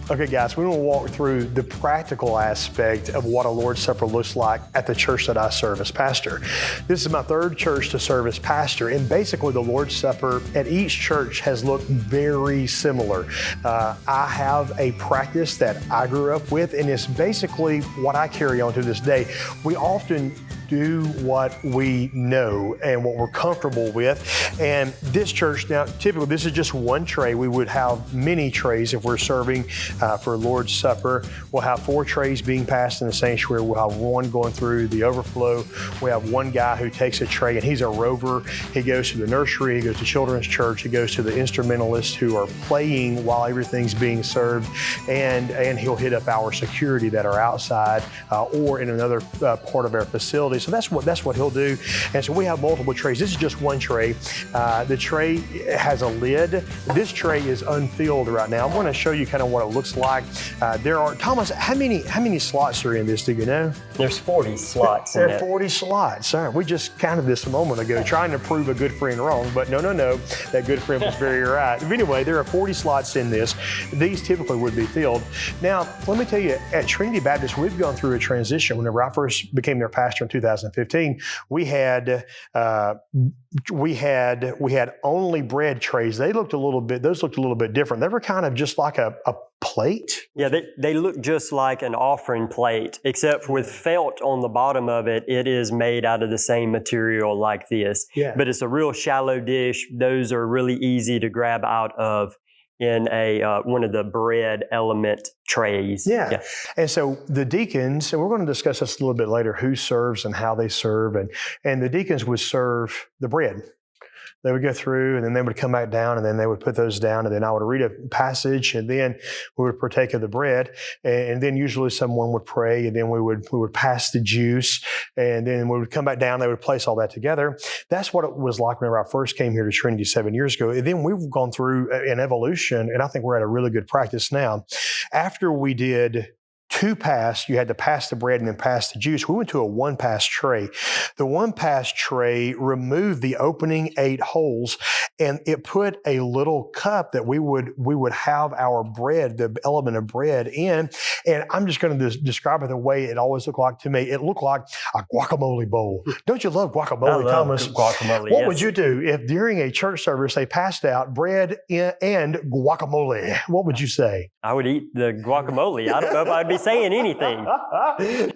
Okay, guys, we want to walk through the practical aspect of what a Lord's Supper looks like at the church that I serve as pastor. This is my third church to serve as pastor, and basically the Lord's Supper at each church has looked very similar. I have a practice that I grew up with, and it's basically what I carry on to this day. We often do what we know and what we're comfortable with. And this church, now typically this is just one tray. We would have many trays if we're serving for Lord's Supper. We'll have 4 trays being passed in the sanctuary. We'll have 1 going through the overflow. We have 1 guy who takes a tray, and he's a rover. He goes to the nursery, he goes to children's church, he goes to the instrumentalists who are playing while everything's being served, and he'll hit up our security that are outside or in another part of our facility. So that's what he'll do. And so we have multiple trays. This is just one tray. The tray has a lid. This tray is unfilled right now. I'm going to show you kind of what it looks like. There are, Thomas, how many slots are in this? Do you know? There's 40 slots in it. There are 40 slots. We just counted this a moment ago, trying to prove a good friend wrong, but no, that good friend was very right. But anyway, there are 40 slots in this. These typically would be filled. Now, let me tell you, at Trinity Baptist, we've gone through a transition. Whenever I first became their pastor in 2015, we had only bread trays. Those looked a little bit different. They were kind of just like a plate. Yeah, they look just like an offering plate, except with felt on the bottom of it. It is made out of the same material like this. Yeah. But it's a real shallow dish. Those are really easy to grab out of in one of the bread element trays. Yeah. And so the deacons, and we're going to discuss this a little bit later, who serves and how they serve, and the deacons would serve the bread. They would go through, and then they would come back down, and then they would put those down, and then I would read a passage, and then we would partake of the bread, and then usually someone would pray, and then we would pass the juice, and then we would come back down. They would place all that together. That's what it was like whenever I first came here to Trinity 7 years ago. And then we've gone through an evolution, and I think we're at a really good practice now. After we did 2 pass, you had to pass the bread and then pass the juice. We went to a 1-pass tray. The 1-pass tray removed the opening 8 holes, and it put a little cup that we would have our bread, the element of bread in. And I'm just going to describe it the way it always looked like to me. It looked like a guacamole bowl. Don't you love guacamole, Thomas? Guacamole. What would you do if during a church service they passed out bread and guacamole? What would you say? I would eat the guacamole. I don't know if I'd be saying anything.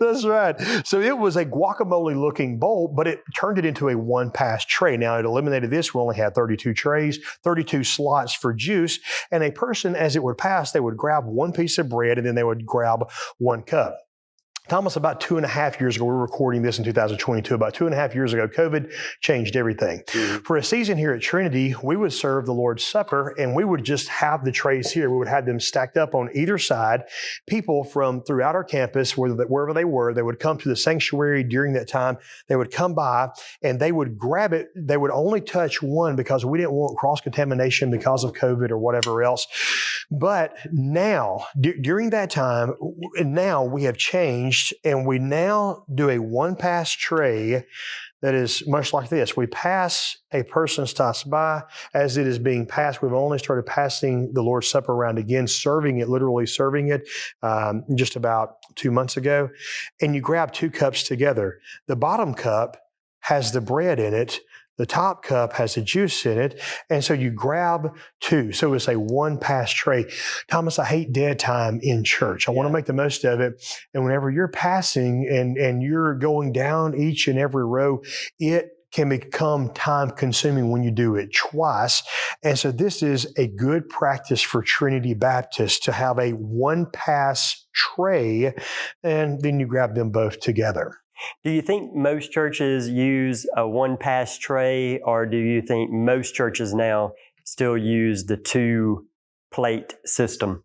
That's right. So it was a guacamole looking bowl, but it turned it into a 1-pass tray. Now it eliminated this. We only had 32 trays, 32 slots for juice, and a person, as it would pass, they would grab 1 piece of bread and then they would grab 1 cup. Thomas, about 2.5 years ago, we're recording this in 2022, about 2.5 years ago, COVID changed everything. For a season here at Trinity, we would serve the Lord's Supper, and we would just have the trays here. We would have them stacked up on either side. People from throughout our campus, wherever they were, they would come to the sanctuary during that time. They would come by, and they would grab it. They would only touch 1 because we didn't want cross-contamination because of COVID or whatever else. But now, during that time, now we have changed, and we now do a 1-pass tray that is much like this. We pass, a person stops by. As it is being passed, we've only started passing the Lord's Supper around again, literally serving it, just about 2 months ago. And you grab 2 cups together. The bottom cup has the bread in it. The top cup has the juice in it, and so you grab 2. So it's a 1-pass tray. Thomas, I hate dead time in church. I want to make the most of it. And whenever you're passing and you're going down each and every row, it can become time consuming when you do it twice. And so this is a good practice for Trinity Baptist to have a 1-pass tray, and then you grab them both together. Do you think most churches use a 1-pass tray, or do you think most churches now still use the 2-plate system?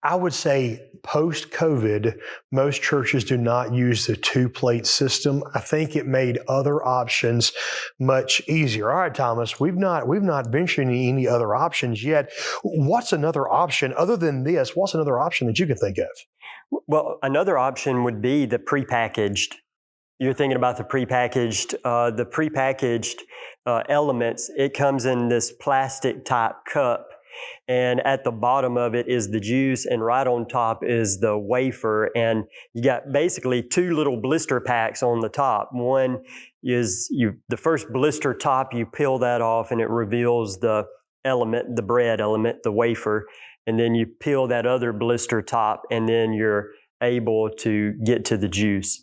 I would say post-COVID, most churches do not use the 2-plate system. I think it made other options much easier. All right, Thomas, we've not ventured any other options yet. What's another option other than this? What's another option that you can think of? Well, another option would be the prepackaged. You're thinking about the prepackaged elements. It comes in this plastic type cup, and at the bottom of it is the juice, and right on top is the wafer. And you got basically two little blister packs on the top. One is the first blister top, you peel that off and it reveals the element, the bread element, the wafer. And then you peel that other blister top, and then you're able to get to the juice.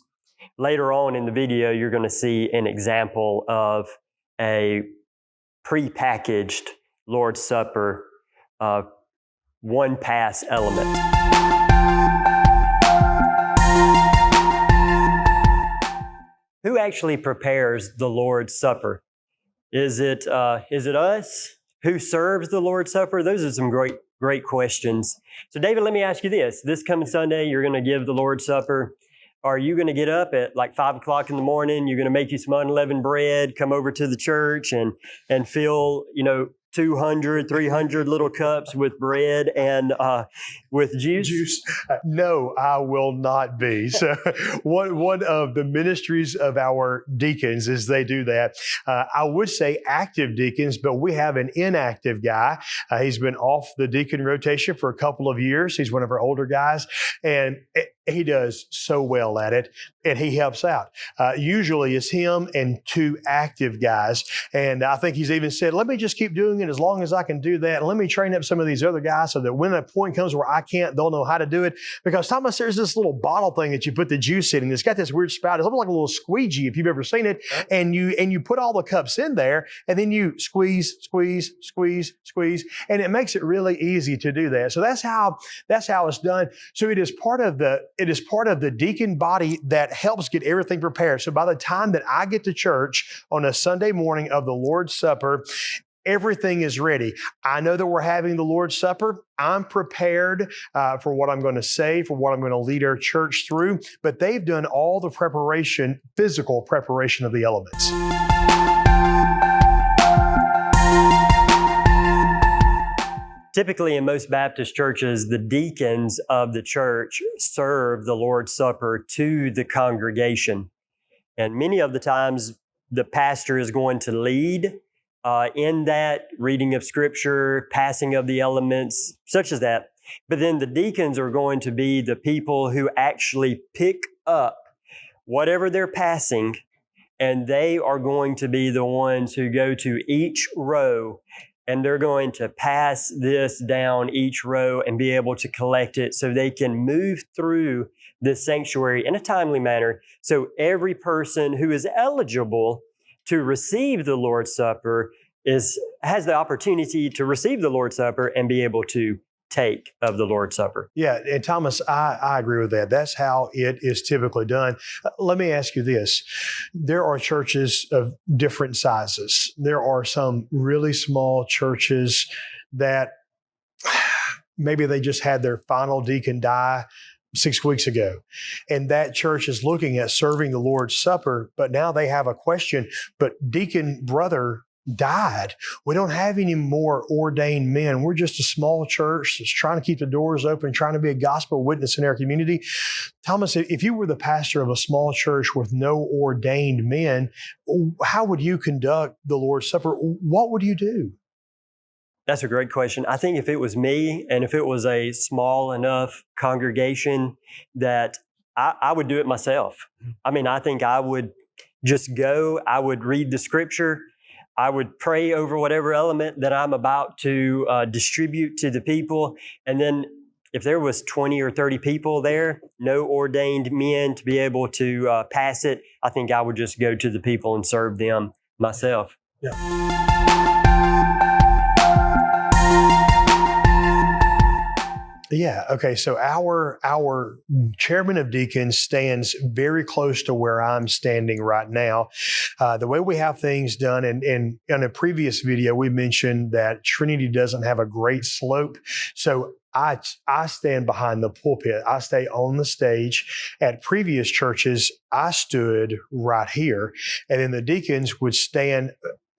Later on in the video, you're going to see an example of a pre-packaged Lord's Supper one pass element. Who actually prepares the Lord's Supper? Is it us? Who serves the Lord's Supper? Those are some great questions. So David, let me ask you this. This coming Sunday, you're going to give the Lord's Supper. Are you going to get up at like 5 o'clock in the morning? You're going to make you some unleavened bread, come over to the church and fill, 200, 300 little cups with bread and with juice? No, I will not be. So one of the ministries of our deacons is they do that. I would say active deacons, but we have an inactive guy. He's been off the deacon rotation for a couple of years. He's one of our older guys, and he does so well at it, and he helps out. Usually it's him and two active guys, and I think he's even said, let me just keep doing it as long as I can do that, and let me train up some of these other guys so that when a point comes where I can't, they'll know how to do it. Because Thomas, there's this little bottle thing that you put the juice in, and it's got this weird spout. It's almost like a little squeegee, if you've ever seen it, and you put all the cups in there, and then you squeeze, and it makes it really easy to do that. So that's how it's done. So it is part of the deacon body that helps get everything prepared. So by the time that I get to church on a Sunday morning of the Lord's Supper, everything is ready. I know that we're having the Lord's Supper. I'm prepared for what I'm going to say, for what I'm going to lead our church through, but they've done all the preparation, physical preparation of the elements. Typically in most Baptist churches, the deacons of the church serve the Lord's Supper to the congregation. And many of the times, the pastor is going to lead in that reading of Scripture, passing of the elements, such as that. But then the deacons are going to be the people who actually pick up whatever they're passing, and they are going to be the ones who go to each row, and they're going to pass this down each row and be able to collect it so they can move through the sanctuary in a timely manner. So every person who is eligible to receive the Lord's Supper has the opportunity to receive the Lord's Supper and be able to take of the Lord's Supper. Yeah, and Thomas, I agree with that. That's how it is typically done. Let me ask you this. There are churches of different sizes. There are some really small churches that maybe they just had their final deacon die 6 weeks ago. And that church is looking at serving the Lord's Supper, but now they have a question, but deacon brother died. We don't have any more ordained men. We're just a small church that's trying to keep the doors open, trying to be a gospel witness in our community. Thomas, if you were the pastor of a small church with no ordained men, how would you conduct the Lord's Supper? What would you do? That's a great question. I think if it was me and if it was a small enough congregation that I would do it myself. I mean, I think I would just go, I would read the Scripture, I would pray over whatever element that I'm about to distribute to the people. And then if there was 20 or 30 people there, no ordained men to be able to pass it, I think I would just go to the people and serve them myself. Yeah. Yeah. Okay. So our chairman of deacons stands very close to where I'm standing right now. The way we have things done, and in a previous video, we mentioned that Trinity doesn't have a great slope. So I stand behind the pulpit. I stay on the stage. At previous churches, I stood right here, and then the deacons would stand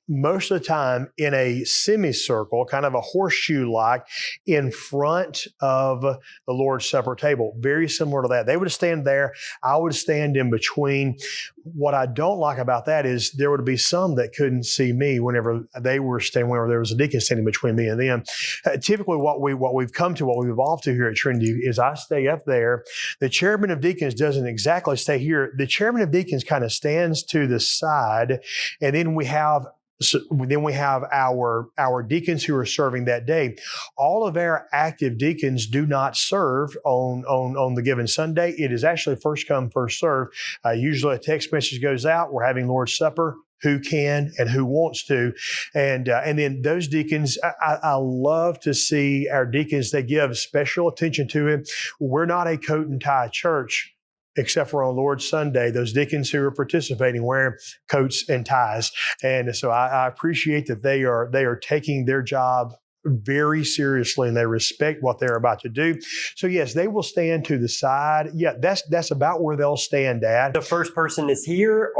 most of the time in a semicircle, kind of a horseshoe-like, in front of the Lord's Supper table. Very similar to that. They would stand there. I would stand in between. What I don't like about that is there would be some that couldn't see me whenever they were standing, whenever there was a deacon standing between me and them. Typically, what we've evolved to here at Trinity is I stay up there. The chairman of deacons doesn't exactly stay here. The chairman of deacons kind of stands to the side, and then we have our deacons who are serving that day. All of our active deacons do not serve on the given Sunday. It is actually first come, first serve. Usually a text message goes out. We're having Lord's Supper. Who can and who wants to, and then those deacons. I love to see our deacons. They give special attention to him. We're not a coat and tie church, except for on Lord's Sunday, those deacons who are participating wearing coats and ties. And so I appreciate that they are taking their job very seriously, and they respect what they're about to do. So yes, they will stand to the side. Yeah, that's about where they'll stand at. The first person is here,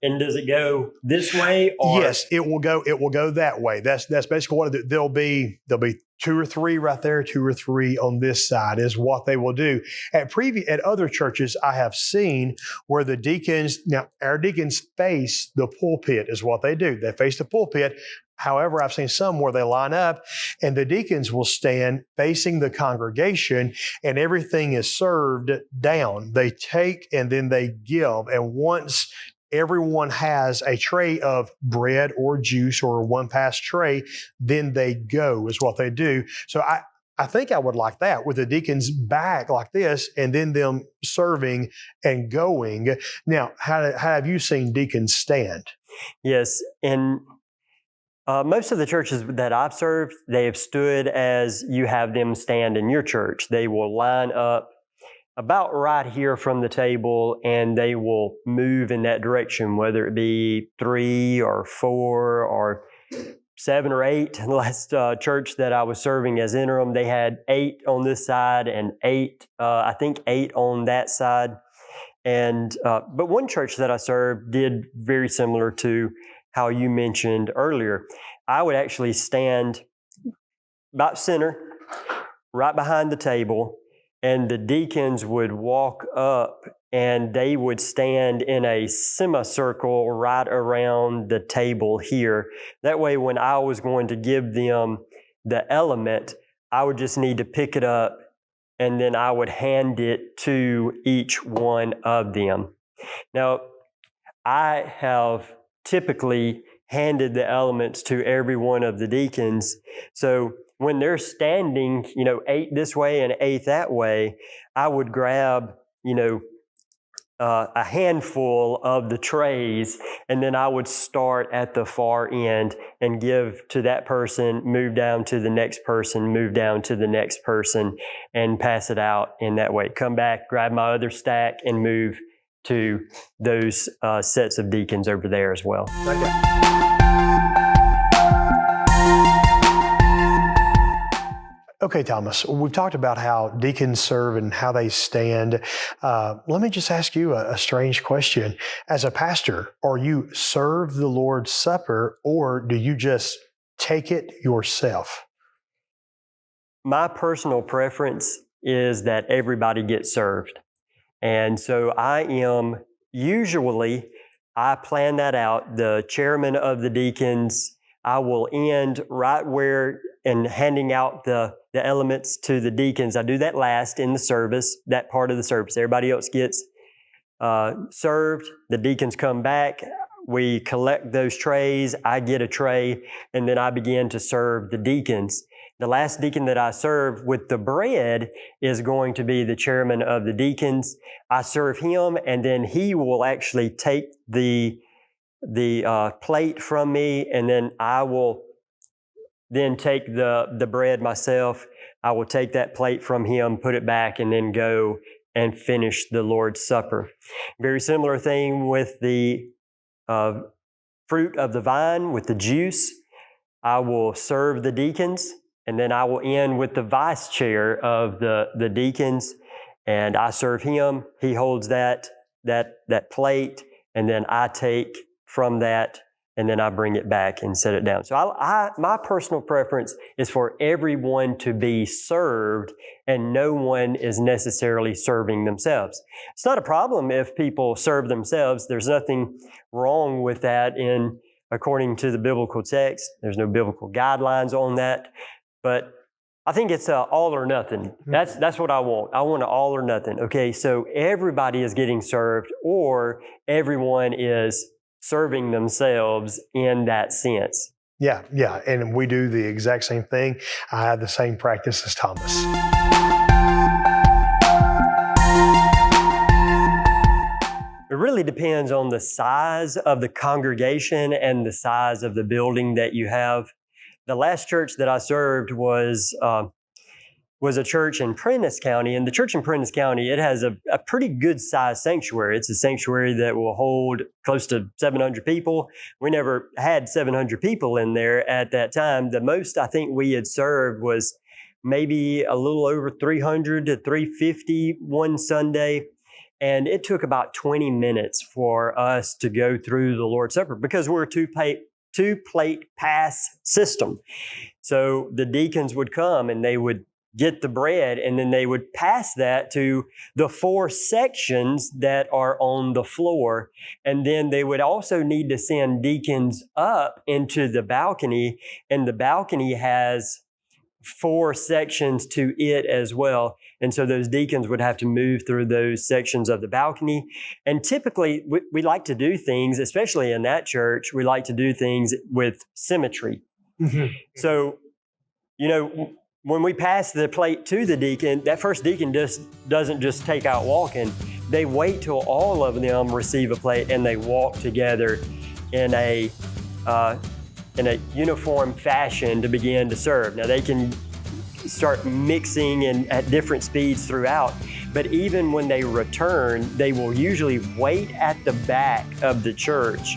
and does it go this way? Or? Yes, it will go that way. That's basically what there'll be 2 or 3 right there, 2 or 3 on this side is what they will do. At other churches, I have seen where the deacons, now our deacons face the pulpit is what they do. They face the pulpit. However, I've seen some where they line up and the deacons will stand facing the congregation and everything is served down. They take and then they give. And once everyone has a tray of bread or juice or a one-pass tray, then they go is what they do. So I think I would like that with the deacons back like this and then them serving and going. Now, how have you seen deacons stand? Yes, and most of the churches that I've served, they have stood as you have them stand in your church. They will line up about right here from the table, and they will move in that direction, whether it be 3 or 4 or 7 or 8. The last church that I was serving as interim, they had 8 on this side and 8 on that side. And but one church that I served did very similar to how you mentioned earlier. I would actually stand about center, right behind the table, and the deacons would walk up and they would stand in a semicircle right around the table here. That way, when I was going to give them the element, I would just need to pick it up and then I would hand it to each one of them. Now, I have typically handed the elements to every one of the deacons. So when they're standing, 8 this way and 8 that way, I would grab, a handful of the trays, and then I would start at the far end and give to that person, move down to the next person, move down to the next person, and pass it out in that way. Come back, grab my other stack, and move to those sets of deacons over there as well. Okay, Thomas, we've talked about how deacons serve and how they stand. Let me just ask you a strange question. As a pastor, are you serve the Lord's Supper or do you just take it yourself? My personal preference is that everybody gets served. And so I plan that out. The chairman of the deacons, I will end right where and handing out the elements to the deacons. I do that last in the service, that part of the service. Everybody else gets served. The deacons come back. We collect those trays. I get a tray, and then I begin to serve the deacons. The last deacon that I serve with the bread is going to be the chairman of the deacons. I serve him, and then he will actually take the plate from me, and then I will then take the bread myself. I will take that plate from him, put it back, and then go and finish the Lord's Supper. Very similar thing with the fruit of the vine, with the juice. I will serve the deacons, and then I will end with the vice chair of the deacons, and I serve him. He holds that plate, and then I take from that and then I bring it back and set it down. So my personal preference is for everyone to be served and no one is necessarily serving themselves. It's not a problem if people serve themselves. There's nothing wrong with that according to the biblical text. There's no biblical guidelines on that. But I think it's all or nothing. That's what I want. I want an all or nothing. Okay, so everybody is getting served or everyone is serving themselves in that sense. Yeah. And we do the exact same thing. I have the same practice as Thomas. It really depends on the size of the congregation and the size of the building that you have. The last church that I served was a church in Prentiss County. And the church in Prentiss County, it has a pretty good sized sanctuary. It's a sanctuary that will hold close to 700 people. We never had 700 people in there at that time. The most I think we had served was maybe a little over 300 to 350 one Sunday. And it took about 20 minutes for us to go through the Lord's Supper because we're a two-plate pass system. So the deacons would come and they would get the bread and then they would pass that to the 4 sections that are on the floor. And then they would also need to send deacons up into the balcony, and the balcony has 4 sections to it as well. And so those deacons would have to move through those sections of the balcony. And typically we like to do things, especially in that church, we like to do things with symmetry. Mm-hmm. So, when we pass the plate to the deacon, that first deacon doesn't just take out walking. They wait till all of them receive a plate and they walk together in a uniform fashion to begin to serve. Now they can start mixing at different speeds throughout, but even when they return, they will usually wait at the back of the church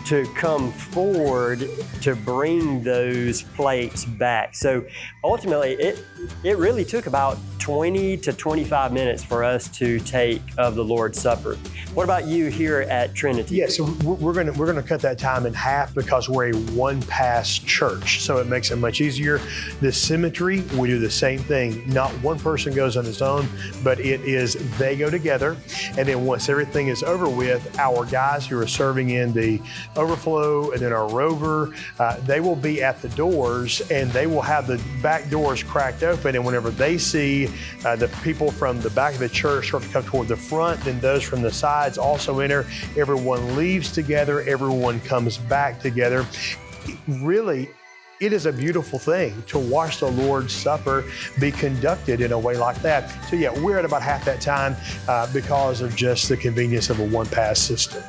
to come forward to bring those plates back. So ultimately, it really took about 20 to 25 minutes for us to take of the Lord's Supper. What about you here at Trinity? Yeah, so we're gonna cut that time in half because we're a one-pass church, so it makes it much easier. The symmetry, we do the same thing. Not one person goes on his own, but they go together, and then once everything is over with, our guys who are serving in the overflow and then our rover, they will be at the doors and they will have the back doors cracked open, and whenever they see the people from the back of the church start to come toward the front, then those from the sides also enter. Everyone leaves together, everyone comes back together. Really, it is a beautiful thing to watch the Lord's Supper be conducted in a way like that. So yeah, we're at about half that time because of just the convenience of a one-pass system.